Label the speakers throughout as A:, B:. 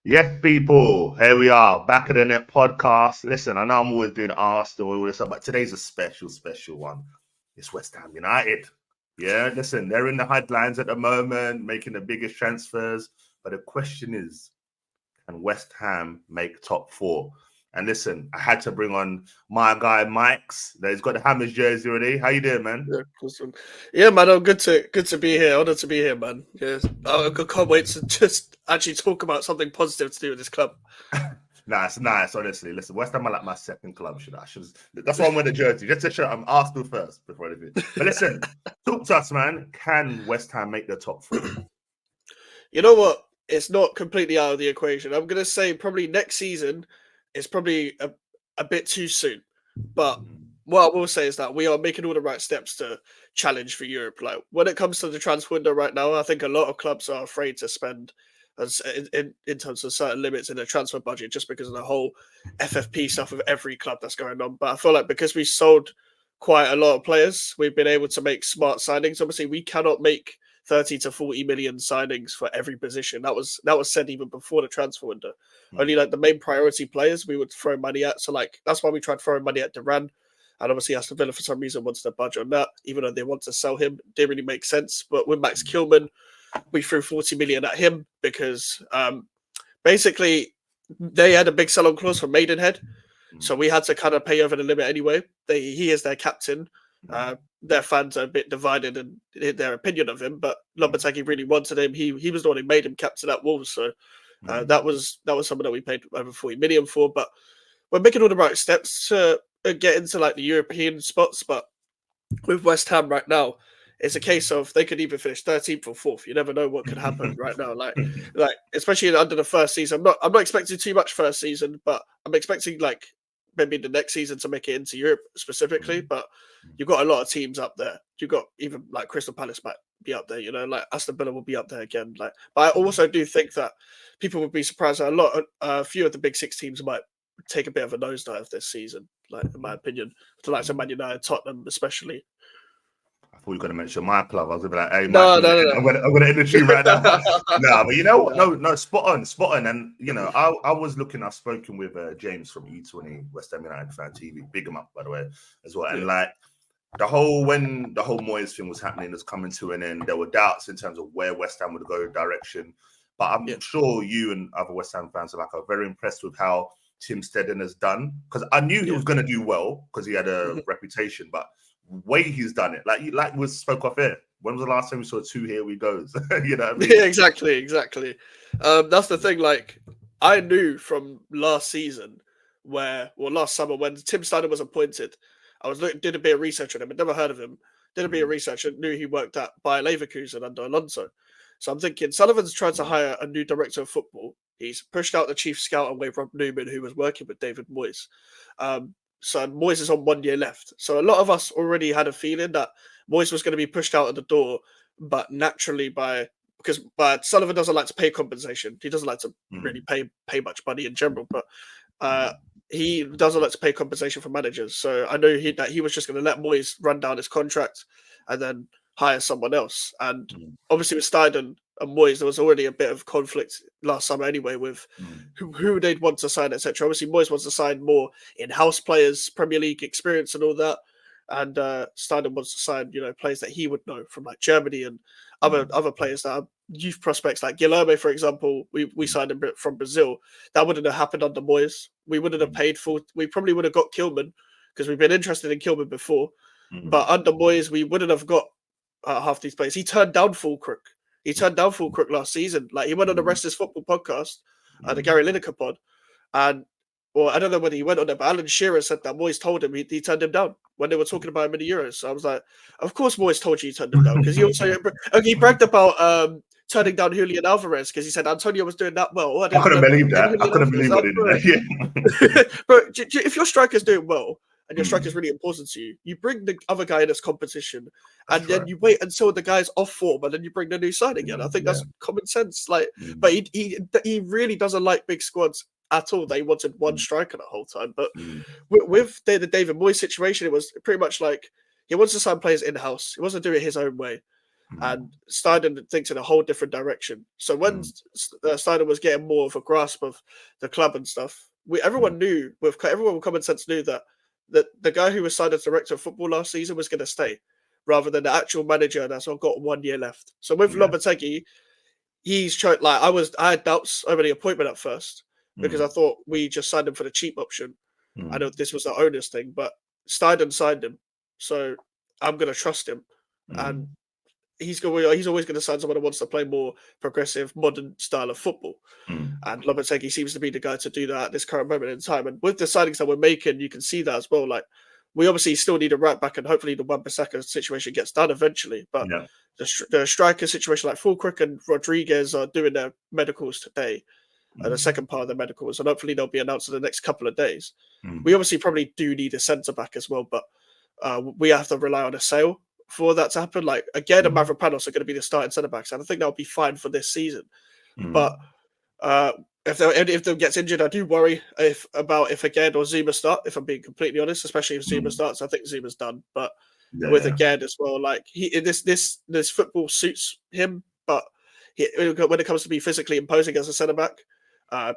A: Yes, people, here we are back at the net podcast. Listen, I know I'm always doing Arsenal and all this stuff, but today's a special one. It's West Ham United. Yeah, listen, they're in the headlines at the moment, making the biggest transfers. But the question is, can West Ham make top four? And listen, I had to bring on my guy Mikes. He's got the Hammers jersey already. How you doing, man?
B: Yeah, awesome. Yeah, man. I'm good to be here. Honored to be here, man. Yes, I can't wait to just actually talk about something positive to do with this club.
A: Nice. Honestly, listen, West Ham are like my second club. That's why I'm wearing the jersey. Just to show I'm Arsenal first before anything. But listen, talk to us, man. Can West Ham make the top four?
B: You know what? It's not completely out of the equation. I'm gonna say probably next season is probably a bit too soon. But what I will say is that we are making all the right steps to challenge for Europe. Like when it comes to the transfer window right now, I think a lot of clubs are afraid to spend in terms of certain limits in their transfer budget just because of the whole FFP stuff with every club that's going on. But I feel like because we sold quite a lot of players, we've been able to make smart signings. Obviously, we cannot make 30 to 40 million signings for every position. That was said even before the transfer window. Only like the main priority players we would throw money at. So like that's why we tried throwing money at Duran. And obviously Aston Villa for some reason wants to budge on that, even though they want to sell him. Didn't really make sense. But with Max Kilman, we threw 40 million at him because basically they had a big sell-on clause for Maidenhead. So we had to kind of pay over the limit anyway. He is their captain. Their fans are a bit divided in their opinion of him, but Lopetegui really wanted him. He was the one who made him captain at Wolves. So that was something that we paid over 40 million for. But we're making all the right steps to get into like the European spots. But with West Ham right now, it's a case of they could either finish 13th or 4th. You never know what could happen right now. Like especially under the first season. I'm not expecting too much first season, but I'm expecting like maybe the next season to make it into Europe specifically. But you've got a lot of teams up there. You've got even like Crystal Palace might be up there, like Aston Villa will be up there again. Like, but I also do think that people would be surprised that a few of the big six teams might take a bit of a nosedive this season, like in my opinion. The likes of Man United, Tottenham especially.
A: I thought you were going to mention my club. I was going to be like, hey,
B: No.
A: I'm going to end the tune right now. No, but you know what? No, spot on. And, I was looking, I've spoken with James from E20, West Ham United Fan TV. Big him up, by the way, as well. And when the whole Moyes thing was happening, was coming to an end, there were doubts in terms of where West Ham would go direction. But I'm sure you and other West Ham fans are very impressed with how Tim Steadden has done. Because I knew he was going to do well because he had a reputation, but way he's done it, like we spoke off here. When was the last time we saw two here we goes? You know what I mean?
B: Yeah, exactly. That's the thing. Like I knew from last season, last summer when Tim Steiner was appointed, did a bit of research on him. I'd never heard of him. Did a bit of research and knew he worked at Bayer Leverkusen under Alonso. So I'm thinking Sullivan's trying to hire a new director of football. He's pushed out the chief scout away from Newman, who was working with David Moyes. So Moyes is on 1 year left. So a lot of us already had a feeling that Moyes was going to be pushed out of the door, but naturally because Sullivan doesn't like to pay compensation. He doesn't like to really pay much money in general, but he doesn't like to pay compensation for managers. So I know that he was just going to let Moyes run down his contract and then hire someone else. And obviously with Steiden and Moyes, there was already a bit of conflict last summer anyway with who they'd want to sign, etc. Obviously, Moyes wants to sign more in-house players, Premier League experience and all that. And Steiner wants to sign, players that he would know from like Germany and other players that are youth prospects, like Guilherme, for example. We signed him from Brazil. That wouldn't have happened under Moyes. We wouldn't have paid for. We probably would have got Kilman because we've been interested in Kilman before. But under Moyes, we wouldn't have got half these players. He turned down Fulkirk. Last season. Like he went on the Restless Football podcast, the Gary Lineker pod, and I don't know whether he went on it, but Alan Shearer said that Moyes told him he turned him down when they were talking about him in the Euros. So I was like, of course Moyes told you he turned him down because he also he bragged about turning down Julian Alvarez because he said Antonio was doing that well.
A: I couldn't believe that. I couldn't believe what he did.
B: But if your striker's doing well and your striker's really important to you, you bring the other guy in as competition, and then you wait until the guy's off form, and then you bring the new signing in. I think that's common sense. But he really doesn't like big squads at all. They wanted one striker the whole time. But with the David Moyes situation, it was pretty much like he wants to sign players in-house. He wants to do it his own way. And Steiner thinks in a whole different direction. So when Steiner was getting more of a grasp of the club and stuff, everyone with common sense knew that the guy who was signed as director of football last season was going to stay, rather than the actual manager that's got 1 year left. So with Lopetegui, he's tried. Like I had doubts over the appointment at first because I thought we just signed him for the cheap option. I know this was the owner's thing, but Steiner signed him, so I'm going to trust him, and he's always going to sign someone who wants to play more progressive, modern style of football. And Lopetegui seems to be the guy to do that at this current moment in time. And with the signings that we're making, you can see that as well. Like, we obviously still need a right back, and hopefully the Wan-Bissaka situation gets done eventually. But the striker situation, like Fulkrug and Rodriguez, are doing their medicals today, the second part of their medicals, and hopefully they'll be announced in the next couple of days. We obviously probably do need a centre back as well, but we have to rely on a sale for that to happen. Like, again, the Mavropanos are going to be the starting centre backs, and I think that'll be fine for this season. But if they gets injured, I do worry if again or Zuma start. If I'm being completely honest, especially if Zuma starts, I think Zuma's done. But with again as well, like this football suits him, but when it comes to be physically imposing as a centre back,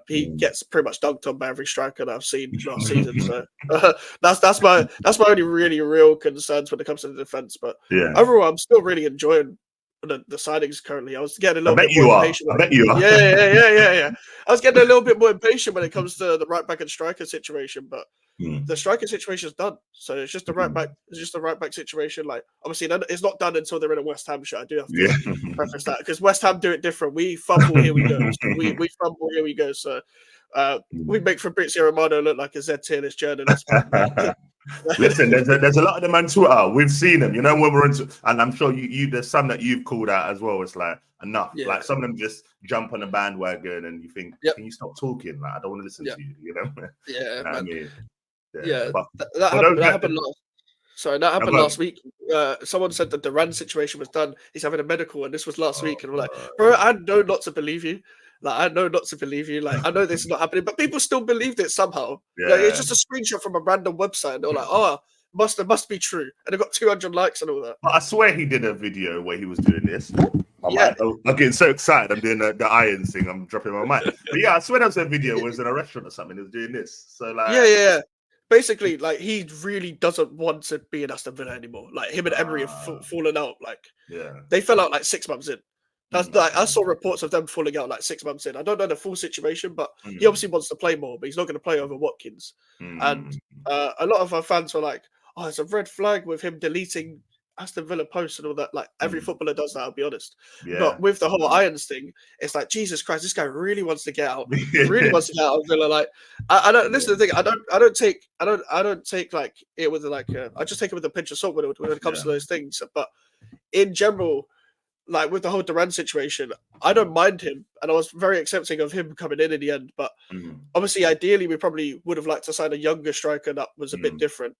B: he gets pretty much dunked on by every striker that I've seen last season. So that's my only really real concerns when it comes to the defense. But overall, I'm still really enjoying the signings currently. I was getting a little bit more impatient.
A: I bet you are.
B: Yeah. I was getting a little bit more impatient when it comes to the right back and striker situation, but the striker situation is done. So it's just the right back. It's just the right back situation. Like, obviously, it's not done until they're in a West Ham shirt. I do have to preface that, because West Ham do it different. We fumble, here we go. We fumble, here we go. So we make Fabrizio Romano look like a Z-tier journalist.
A: Listen, there's a lot of them on Twitter. We've seen them, when we're into, and I'm sure there's some that you've called out as well. It's like, enough. Like, some of them just jump on the bandwagon, and you think, can you stop talking? Like, I don't want to listen to you.
B: Yeah,
A: I mean,
B: but that happened last. Sorry, that happened last week. Someone said that the Duran situation was done. He's having a medical, and this was last week. And we're like, bro, I know not to believe you. Like, I know not to believe you. Like, I know this is not happening, but people still believed it somehow. Like, it's just a screenshot from a random website, and they're like, it must be true. And it got 200 likes and all that.
A: But I swear he did a video where he was doing this. I'm getting so excited. I'm doing the irons thing. I'm dropping my mic. But I swear there was a video where he was in a restaurant or something. He was doing this. So like,
B: basically, like, he really doesn't want to be in Aston Villa anymore. Like, him and Emery have fallen out. Like, they fell out like 6 months in. That's like, I saw reports of them falling out like 6 months in. I don't know the full situation, but he obviously wants to play more, but he's not going to play over Watkins. And a lot of our fans were like, "Oh, it's a red flag with him deleting Aston Villa posts and all that." Like, every footballer does that, I'll be honest. But with the whole Irons thing, it's like, Jesus Christ, this guy really wants to get out. Really wants to get out of Villa. Like, I don't. This is the thing. I don't take like it with like. I just take it with a pinch of salt when it comes to those things. But in general, like, with the whole Duran situation, I don't mind him, and I was very accepting of him coming in the end. But obviously, ideally, we probably would have liked to sign a younger striker that was a bit different.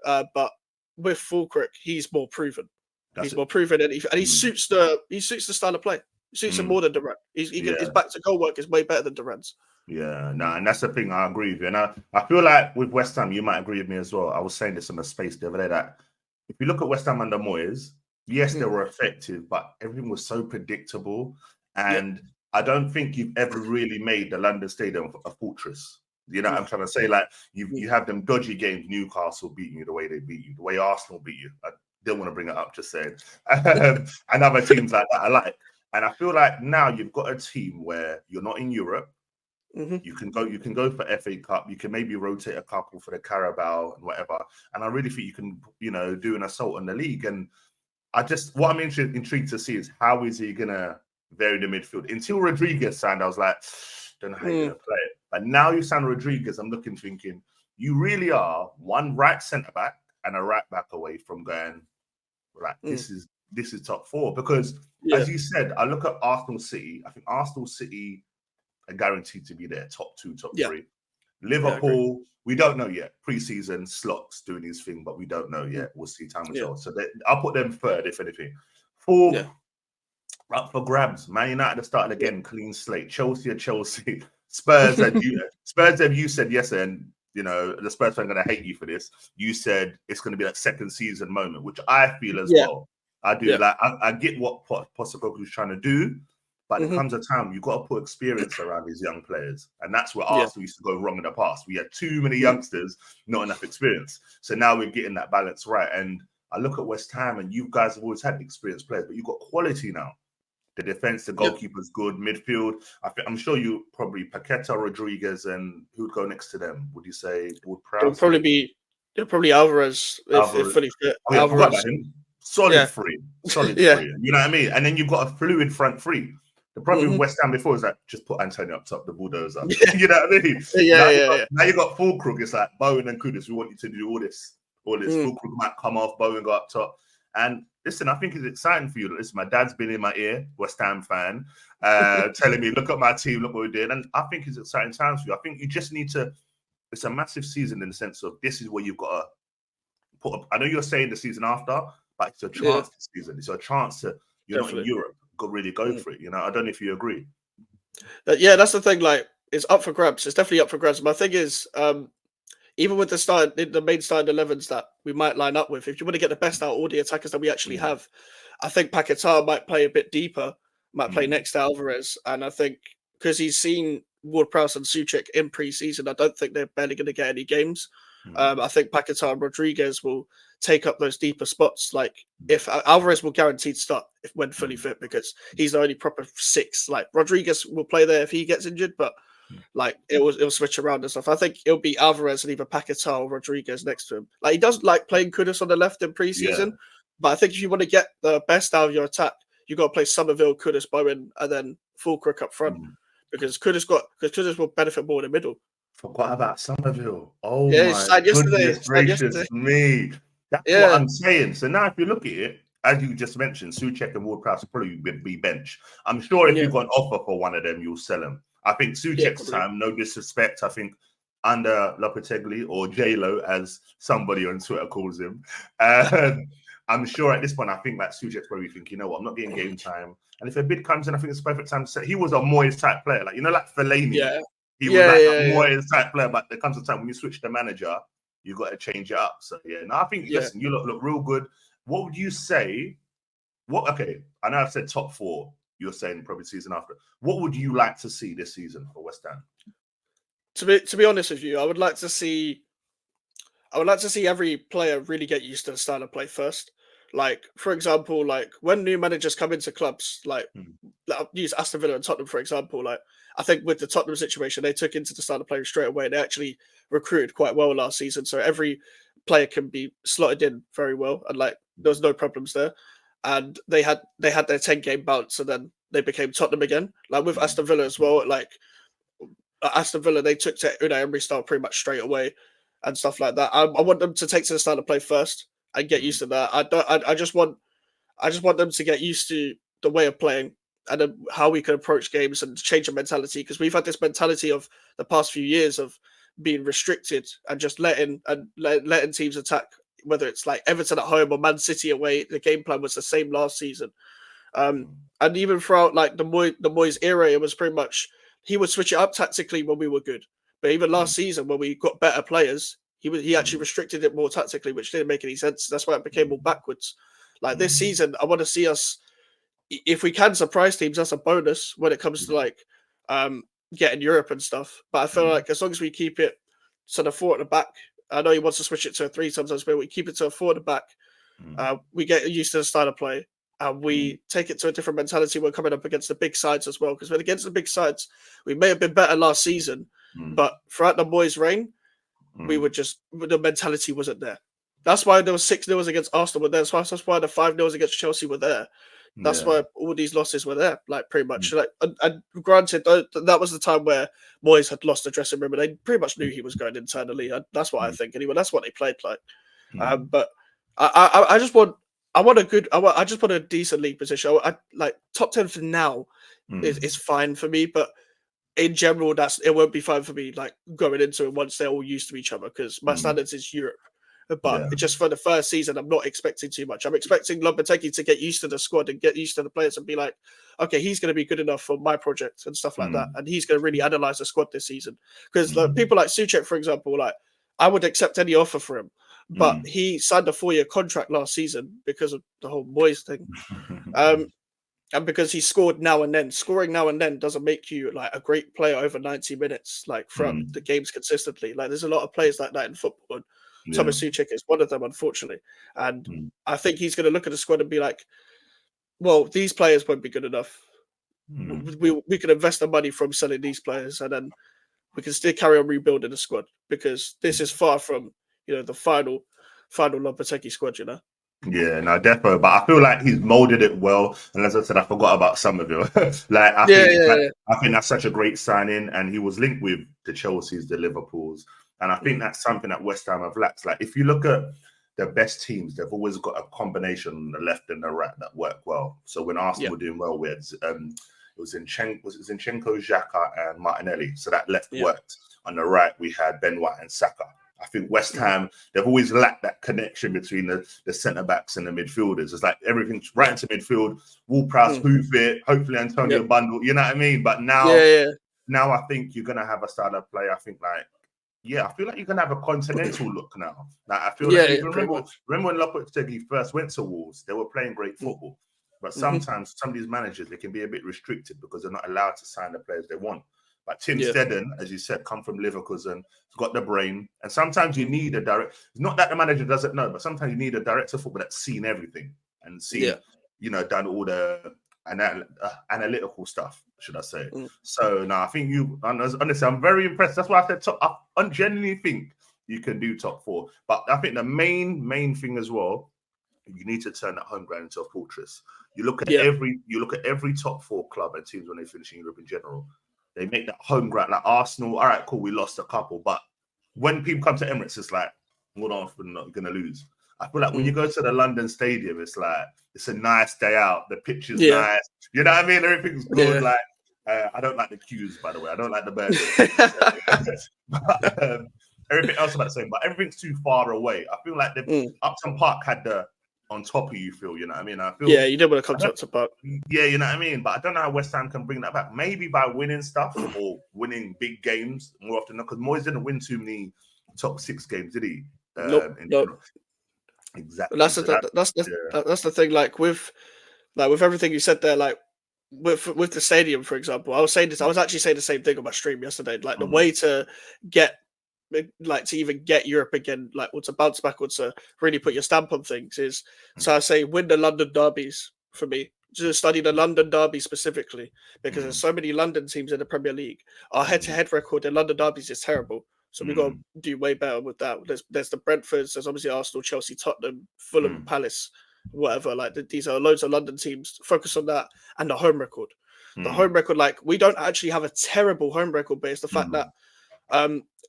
B: But with Fulkrug, he's more proven. He's more proven, and he suits the style of play. He suits him more than Duran. His back to goal work is way better than Duran's.
A: And that's the thing. I agree with you, and I feel like with West Ham, you might agree with me as well. I was saying this in the space the other day, that if you look at West Ham under Moyes, yes, they were effective, but everything was so predictable. And I don't think you've ever really made the London Stadium a fortress. You know what I'm trying to say? Like, you have them dodgy games, Newcastle beating you the way they beat you, the way Arsenal beat you. I don't want to bring it up, just saying. And other teams like that I like. And I feel like now you've got a team where you're not in Europe. You can go for FA Cup. You can maybe rotate a couple for the Carabao and whatever. And I really think you can, do an assault on the league. And what I'm intrigued to see is, how is he gonna vary the midfield? Until Rodriguez signed, I was like, don't know how you're gonna play it. But now you signed Rodriguez, I'm thinking, you really are one right centre back and a right back away from going, like, this is top four. Because as you said, I look at Arsenal City. I think Arsenal City are guaranteed to be there, top two, top three. Liverpool, we don't know yet. Pre-season, Slots doing his thing, but we don't know yet. We'll see, time will tell. So I'll put them third, if anything. Fourth, up for grabs. Man United have started again, clean slate. Chelsea. Spurs and you said yesterday, and the Spurs fan are going to hate you for this. You said it's going to be that second season moment, which I feel as well. I do. Like I get what Postecoglou's trying to do, but there comes a time you've got to put experience around these young players, and that's where Arsenal used to go wrong in the past. We had too many youngsters, not enough experience. So now we're getting that balance right. And I look at West Ham, and you guys have always had experienced players, but you've got quality now. The defense, the goalkeeper's good. Midfield, I'm sure you probably Paqueta, Rodriguez, and who would go next to them? Would you say Wood-Prowse?
B: It'll probably Alvarez if fully fit.
A: Oh, yeah, Alvarez. About him. Solid free. You know what I mean? And then you've got a fluid front three. The problem with West Ham before is that just put Antonio up top, the bulldozer. You know what I mean? Now you've got Fulkrug. It's like Bowen and Kudus. We want you to do all this. Fulkrug might come off, Bowen go up top. And listen, I think it's exciting for you. Listen, my dad's been in my ear, West Ham fan, telling me, look at my team, look what we're doing. And I think it's exciting times for you. I think you just need to, it's a massive season in the sense of this is where you've got to put up. I know you're saying the season after, but it's a chance this season. It's a chance to, you're not in Europe, really go for it. I don't know if you agree.
B: That's the thing. Like, it's up for grabs. It's definitely up for grabs. My thing is, even with the main starting 11s that we might line up with, if you want to get the best out of all the attackers that we actually have, I think Paquetá might play a bit deeper, might play next to Alvarez. And I think because he's seen Ward-Prowse and Souček in pre-season, I don't think they're barely going to get any games. I think Paquetá and Rodriguez will take up those deeper spots. Like if Alvarez will guaranteed start when fully fit because he's the only proper 6. Like Rodriguez will play there if he gets injured, but like it'll switch around and stuff. I think it'll be Alvarez and either Paquetá or Rodriguez next to him. Like he does like playing Kudus on the left in pre-season, but I think if you want to get the best out of your attack, you got to play Somerville, Kudus, Bowen, and then Fulkrug up front because Kudus will benefit more in the middle.
A: Forgot about Somerville. Oh my goodness gracious me! That's what I'm saying. So now, if you look at it, as you just mentioned, Souček and Ward-Prowse will probably be bench. I'm sure if you've got an offer for one of them, you'll sell them. I think Souček's time, no disrespect, I think under Lopetegui or J-Lo, as somebody on Twitter calls him, I'm sure at this point, I think that Souček's probably thinking, you know what, I'm not getting game time. And if a bid comes in, I think it's the perfect time to say he was a Moyes type player. Like, like Fellaini. He was a Moyes type player, but there comes a time when you switch the manager, you've got to change it up. So, I think, listen, you look real good. What would you say? Okay, I know I've said top 4. You're saying probably season after. What would you like to see this season for West Ham?
B: To be honest with you, I would like to see every player really get used to the style of play first. Like, for example, like when new managers come into clubs, like I'll use Aston Villa and Tottenham, for example. Like, I think with the Tottenham situation, they took into the style of play straight away. They actually recruited quite well last season, so every player can be slotted in very well, and like there was no problems there. And they had their 10-game bounce, and then they became Tottenham again. Like with Aston Villa as well. Like Aston Villa, they took to Unai Emery style pretty much straight away, and stuff like that. I want them to take to the style of play first and get used to that. I just want them to get used to the way of playing and how we can approach games and change the mentality, because we've had this mentality of the past few years of being restricted and just letting teams attack. Whether it's like Everton at home or Man City away, the game plan was the same last season. And even throughout like the Moyes era, it was pretty much he would switch it up tactically when we were good. But even last season, when we got better players, he actually restricted it more tactically, which didn't make any sense. That's why it became all backwards. Like this season, I want to see us, if we can surprise teams, that's a bonus when it comes to like getting Europe and stuff. But I feel like as long as we keep it to the 4 at the back, I know he wants to switch it to a 3 sometimes, but we keep it to a 4 at the back. We get used to the style of play, and we take it to a different mentality when coming up against the big sides as well. Because when against the big sides, we may have been better last season, but throughout the Moyes' reign, the mentality wasn't there. That's why there was 6-0 against Arsenal were there. That's why the 5-0 against Chelsea were there. That's why all these losses were there, like pretty much. Like, and granted, that was the time where Moyes had lost the dressing room, and they pretty much knew he was going internally. That's what I think anyway. That's what they played like. But I just want a decent league position. I like top 10 for now is fine for me, but in general, it won't be fine for me like going into it once they're all used to each other, because my standards is Europe. But just for the first season, I'm not expecting too much. I'm expecting Lopetegui to get used to the squad and get used to the players and be like, okay, he's going to be good enough for my project and stuff like that. And he's going to really analyze the squad this season. Because people like Souček, for example, like I would accept any offer for him, but he signed a 4-year contract last season because of the whole Moyes thing. And because he scored now and then. Scoring now and then doesn't make you like a great player over 90 minutes, like throughout the games consistently. Like there's a lot of players like that in football. And Thomas Souček is one of them, unfortunately. And I think he's going to look at the squad and be like, well, these players won't be good enough. We can invest the money from selling these players, and then we can still carry on rebuilding the squad, because this is far from, the final Lopetegui squad,
A: Yeah, no, defo. But I feel like he's molded it well. And as I said, I forgot about some of it. I think that's such a great signing. And he was linked with the Chelseas, the Liverpools. And I think that's something that West Ham have lacked. Like, if you look at the best teams, they've always got a combination on the left and the right that work well. So when Arsenal were doing well, we had it was Zinchenko, Xhaka, and Martinelli. So that left worked. On the right, we had Ben White and Saka. I think West Ham, they've always lacked that connection between the centre-backs and the midfielders. It's like everything's right into midfield, Ward-Prowse, hoof it, hopefully Antonio Bundle, you know what I mean? But now I think you're going to have a style of play. I think I feel like you're going to have a continental look now. Like, I feel like, remember when Lopetegui first went to Wolves, they were playing great football. But sometimes some of these managers, they can be a bit restricted because they're not allowed to sign the players they want. But Tim Steddon, as you said, come from Leverkusen, he's got the brain. And sometimes you need a director. It's not that the manager doesn't know, but sometimes you need a director of football that's seen everything and done all the analytical stuff, should I say. So, I think honestly, I'm very impressed. That's why I said I genuinely think you can do top 4. But I think the main thing as well, you need to turn that home ground into a fortress. You look at every top 4 club and teams when they finish in Europe in general. They make that home ground, like Arsenal. All right, cool, we lost a couple. But when people come to Emirates, it's like, hold on, we're not going to lose. I feel like when you go to the London Stadium, it's like, it's a nice day out. The pitch is nice. You know what I mean? Everything's good. Like, I don't like the queues, by the way. I don't like the burgers. But everything else about the same. But everything's too far away. I feel like Upton Park had the on top of you, Phil. You know what I mean? I feel
B: you did want to come to Upton Park.
A: Yeah, you know what I mean? But I don't know how West Ham can bring that back. Maybe by winning stuff or winning big games more often. Because Moyes didn't win too many top 6 games, did he?
B: Nope.
A: Exactly.
B: That's the thing. Like with everything you said there, like with the stadium, for example, I was actually saying the same thing on my stream yesterday. Like the way to get, like, to even get Europe again, like, or to bounce back, or to really put your stamp on things is, so I say, win the London derbies for me. Just study the London derby specifically, because there's so many London teams in the Premier League. Our head-to-head record in London derbies is terrible. So we've got to do way better with that. There's the Brentfords, there's obviously Arsenal, Chelsea, Tottenham, Fulham, Palace, whatever. Like these are loads of London teams. Focus on that and the home record. The home record, like, we don't actually have a terrible home record, but it's the fact that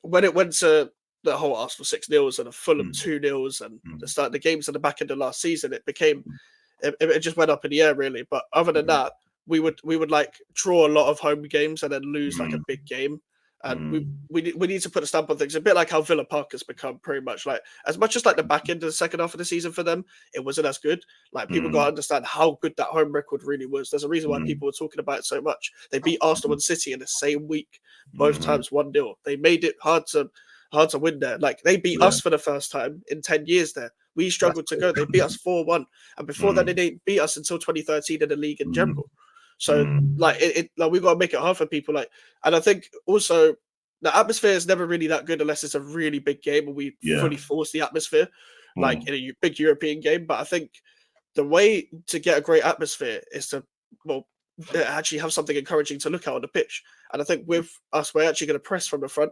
B: when it went to the whole Arsenal 6-0s and the Fulham 2-0s and the games at the back end of last season, it just went up in the air, really. But other than that, we would like draw a lot of home games and then lose like a big game. And we need to put a stamp on things, a bit like how Villa Park has become, pretty much. Like, as much as like the back end of the second half of the season for them, it wasn't as good. Like, people got to understand how good that home record really was. There's a reason why people were talking about it so much. They beat Arsenal and City in the same week, both times 1-0. They made it hard to win there. Like, they beat us for the first time in 10 years there. We struggled to go. They beat us 4-1. And before that, they didn't beat us until 2013 in the league in general. So, like, we've got to make it hard for people. Like, and I think also the atmosphere is never really that good unless it's a really big game and we fully force the atmosphere, like in a big European game. But I think the way to get a great atmosphere is to, actually have something encouraging to look at on the pitch. And I think with us, we're actually going to press from the front,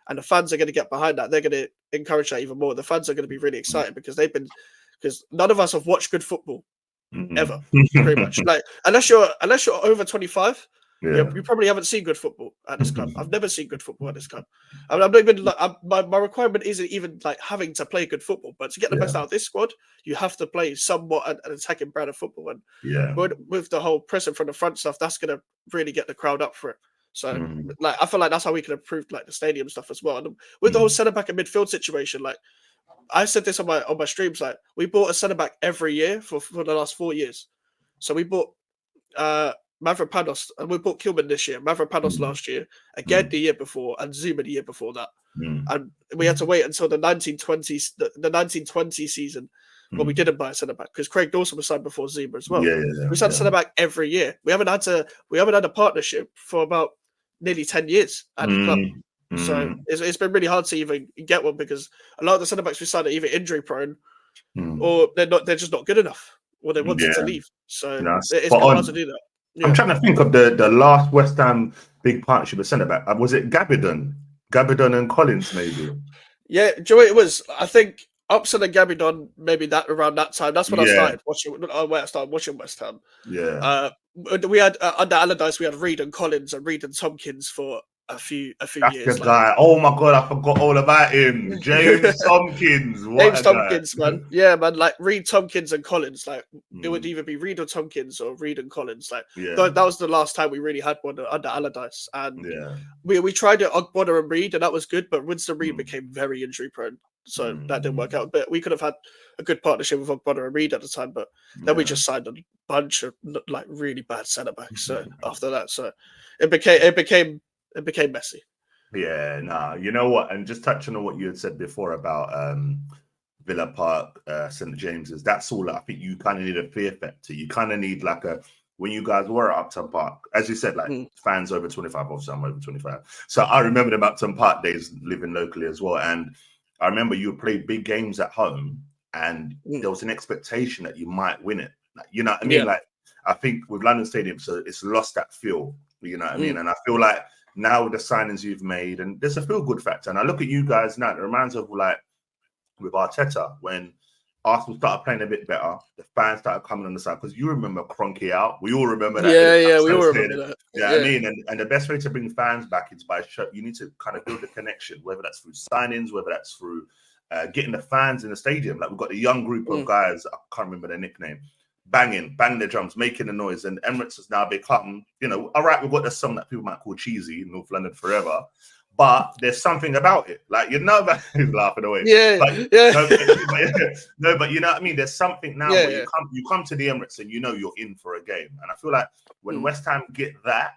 B: and the fans are going to get behind that. They're going to encourage that even more. The fans are going to be really excited because none of us have watched good football ever, pretty much. Like, unless you're over 25, you probably haven't seen good football at this club. I've never seen good football at this club. I'm not even like, my requirement isn't even like having to play good football, but to get the best out of this squad, you have to play somewhat an attacking brand of football. And with the whole pressing from the front stuff, that's going to really get the crowd up for it. So, like, I feel like that's how we can improve like the stadium stuff as well. And with the whole centre back and midfield situation, like, I said this on my streams. Like, we bought a centre back every year for the last 4 years. So we bought Mavropanos, and we bought Kilman this year, Mavropanos last year, again the year before, and Zuma the year before that. And we had to wait until the 1920 season when we didn't buy a centre back, because Craig Dawson was signed before Zuma as well. We signed a centre back every year. We haven't had a partnership for about nearly 10 years at the club. So it's been really hard to even get one, because a lot of the centre backs we signed are either injury prone or they're just not good enough, or they wanted to leave. So it's been hard to do that.
A: I'm trying to think of the last West Ham big partnership with centre back. Was it Gabidon and Collins, maybe?
B: Yeah, do you know what it was? I think Upson and Gabidon, maybe that around that time. That's when I started watching. Where I started watching West Ham.
A: Yeah.
B: We had under Allardyce, we had Reed and Collins and Reed and Tompkins for a few
A: That's
B: years.
A: The guy. Oh my god, I forgot all about him. James Tompkins.
B: James Tompkins, man. Yeah, man. Like Reed, Tompkins, and Collins. Like it would either be Reed or Tompkins or Reed and Collins. Like that was the last time we really had one under Allardyce. And we tried it on Bonner and Reed, and that was good. But Winston Reed became very injury prone, so that didn't work out. But we could have had a good partnership with Bonner and Reed at the time. But then we just signed a bunch of like really bad centre backs. So after that, so it became messy.
A: Yeah, nah, you know what? And just touching on what you had said before about Villa Park, St. James's, that's all I think you kind of need a fear factor. You kind of need like when you guys were at Upton Park, as you said, like fans over 25, obviously I'm over 25. So I remember them Upton Park days living locally as well. And I remember you played big games at home and there was an expectation that you might win it. Like, you know what I mean? Like, I think with London Stadium, so it's lost that feel, you know what I mean? And I feel like now with the signings you've made, and there's a feel-good factor. And I look at you guys now, it reminds me of like with Arteta, when Arsenal started playing a bit better, the fans started coming on the side, because you remember Kroenke out. We all remember that.
B: Yeah, we all remember that.
A: Yeah, I mean, and the best way to bring fans back is by you need to kind of build a connection, whether that's through signings, whether that's through getting the fans in the stadium. Like we've got a young group of guys, I can't remember their nickname, banging the drums, making the noise. And Emirates has now become, you know, all right, we've got this song that people might call cheesy, North London Forever, but there's something about it. Like, you know, he's laughing away. But you know what I mean? There's something now where you come to the Emirates and you know you're in for a game. And I feel like when West Ham get that,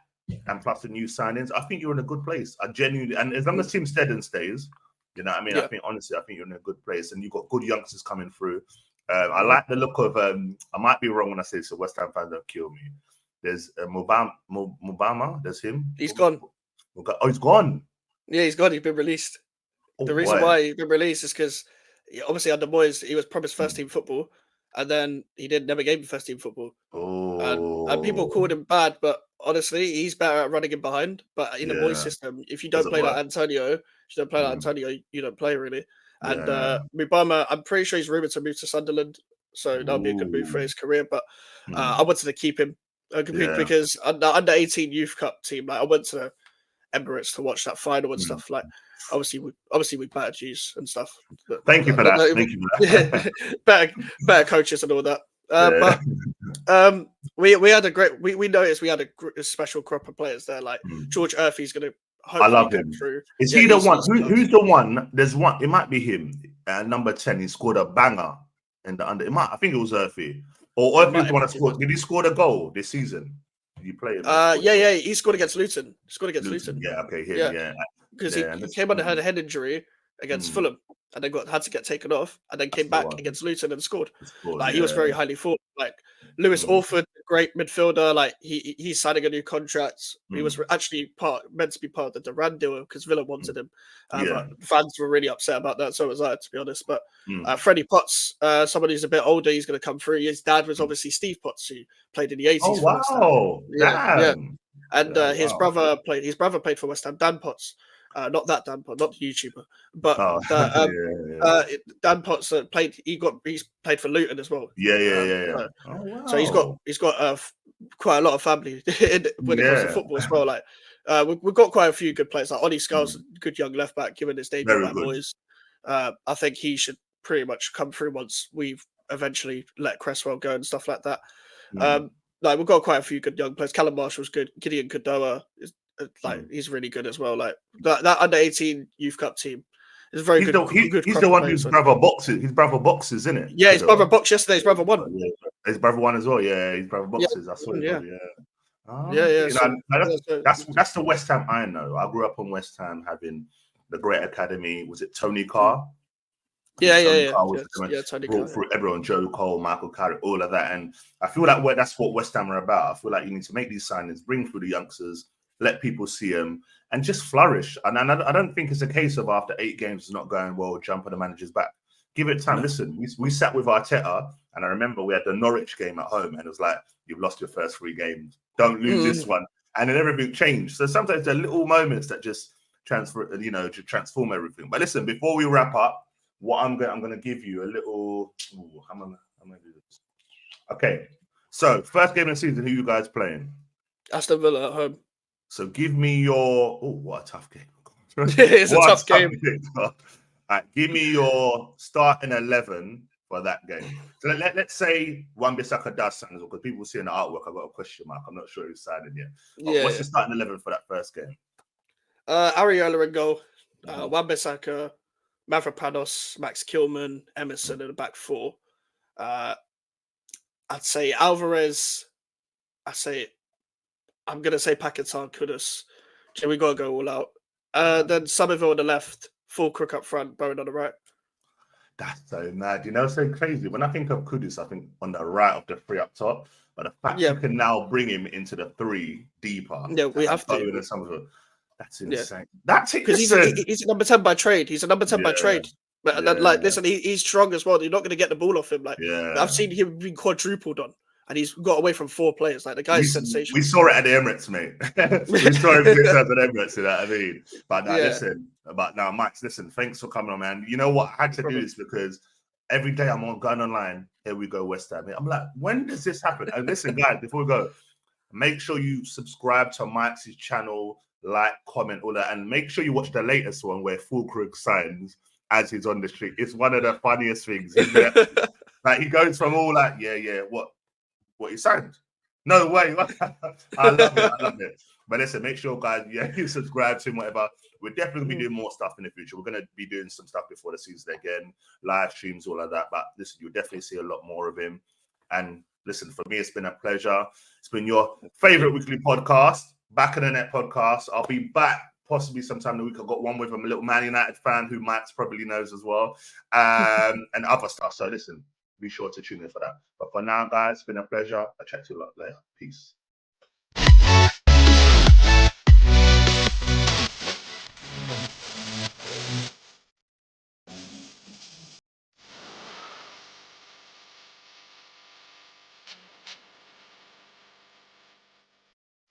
A: and plus the new signings, I think you're in a good place. I genuinely, and as long as Tim Steddon stays, you know what I mean? I think, honestly, I think you're in a good place. And you've got good youngsters coming through. I like the look of, I might be wrong when I say this, so West Ham fans don't kill me. There's Mubama, there's him.
B: He's gone.
A: Oh, he's gone.
B: Yeah, he's gone. He's been released. The reason why he's been released is because obviously under Moyes, he was promised first team football, and then he never gave him first team football. And people called him bad, but honestly, he's better at running in behind. But in the Moyes system, if you don't play like Antonio, you don't play really. And Mubama, I'm pretty sure he's rumoured to move to Sunderland, so that'll be a good move for his career. But I wanted to keep him because under 18 Youth Cup team, like I went to Emirates to watch that final and stuff. Like obviously with better G's and stuff. But,
A: Thank you for that. Thank you for
B: that. better coaches and all that. But we had a great. We noticed we had a special crop of players there. Like George Urphy's going to.
A: I love him.
B: Through.
A: Is he the one? Who's the one? There's one. It might be him. Number 10. He scored a banger in the under. I think it was Urphy. Or Urphy was the one that scored. Did he score the goal this season? Did you play him?
B: Yeah. He scored against Luton. Luton.
A: Yeah. Okay. Yeah.
B: Because he came under a head injury against Fulham, and then had to get taken off, and then came back against Luton and scored. He was very highly thought. Like Lewis Orford, great midfielder. Like he's signing a new contract. He was actually meant to be part of the Duran deal because Villa wanted him. But fans were really upset about that. So was I, to be honest. But Freddie Potts, somebody who's a bit older, he's going to come through. His dad was obviously Steve Potts, who played in the 80s.
A: Oh wow!
B: Yeah. And his brother played for West Ham. Dan Potts. Not that Dan Potts, not the YouTuber, but Dan Potts played. He's played for Luton as well.
A: Yeah. Oh, wow.
B: So he's got quite a lot of family when it comes to football as well. Like we've got quite a few good players. Like Ollie Sculls, good young left back, given his debut at Moyes. I think he should pretty much come through once we've eventually let Cresswell go and stuff like that. Like we've got quite a few good young players. Callum Marshall's good. Gideon Kadoa is. He's really good as well. Like that under 18 Youth Cup team He's a very
A: He's
B: good.
A: the one whose brother boxes. His brother boxes, isn't it?
B: Yeah, his brother boxed yesterday. His brother won.
A: Yeah, his brother won as well. Yeah, his brother boxes. I saw it.
B: Yeah.
A: Yeah.
B: Yeah.
A: You
B: So,
A: know, that's the West Ham I know. I grew up on West Ham having the great academy. Was it Tony Carr?
B: Yeah.
A: Carr was
B: Tony
A: brought
B: Carr,
A: through everyone, Joe Cole, Michael Carrick, all of that. And I feel like that's what West Ham are about. I feel like you need to make these signings, bring through the youngsters, let people see them, and just flourish. And I don't think it's a case of after 8 games it's not going well, jump on the manager's back. Give it time. No. Listen, we sat with Arteta, and I remember we had the Norwich game at home, and it was like, you've lost your first 3 games. Don't lose this one. And then everything changed. So sometimes there are little moments that just to transform everything. But listen, before we wrap up, what I'm going to give you a little. I'm gonna do this. Okay, so first game of the season, who you guys playing?
B: Aston Villa at home.
A: So give me your. Oh, what a tough game!
B: It's a tough game.
A: All right, give me your starting 11 for that game. So let's say Wan-Bissaka does sign as well, because people see in the artwork I've got a question mark. I'm not sure who's signing yet. What's your starting 11 for that first game?
B: Areola in goal. Wan-Bissaka, Mavropanos, Max Kilman, Emerson in the back 4. I'd say Alvarez. I'm going to say Paquetá, Kudus. So we got to go all out. Then Somerville on the left, Fulcrook up front, Bowen on the right.
A: That's so mad. You know, so crazy. When I think of Kudus, I think on the right of the 3 up top. But the fact you can now bring him into the 3 deeper.
B: Yeah, we have to.
A: And Somerville, that's insane. That's it. Because
B: he's a number 10 by trade. He's a number 10 by trade. But then, listen, he's strong as well. You're not going to get the ball off him. I've seen him being quadrupled on. And he's got away from 4 players. Like, the guy's sensational.
A: We saw it at the Emirates, mate. We saw it at the Emirates, you know what I mean? But now, listen. But now, Max, listen, thanks for coming on, man. You know what? I had to do this because every day I'm going online. Here we go, West Ham. I'm like, when does this happen? And listen, guys, before we go, make sure you subscribe to Mike's channel, like, comment, all that. And make sure you watch the latest one where Fulcrook signs as he's on the street. It's one of the funniest things. Like, he goes from all like, what he signed? No way. I love it. But listen, make sure, guys, you subscribe to him, whatever. We're definitely going to be doing more stuff in the future. We're going to be doing some stuff before the season again, live streams, all of that. But listen, you'll definitely see a lot more of him. And listen, for me, it's been a pleasure. It's been your favorite weekly podcast, Back of the Net podcast. I'll be back possibly sometime in the week. I've got one with a little Man United fan who Max probably knows as well, and other stuff. So listen, be sure to tune in for that. But for now, guys, it's been a pleasure. I'll chat to you a lot later. Peace.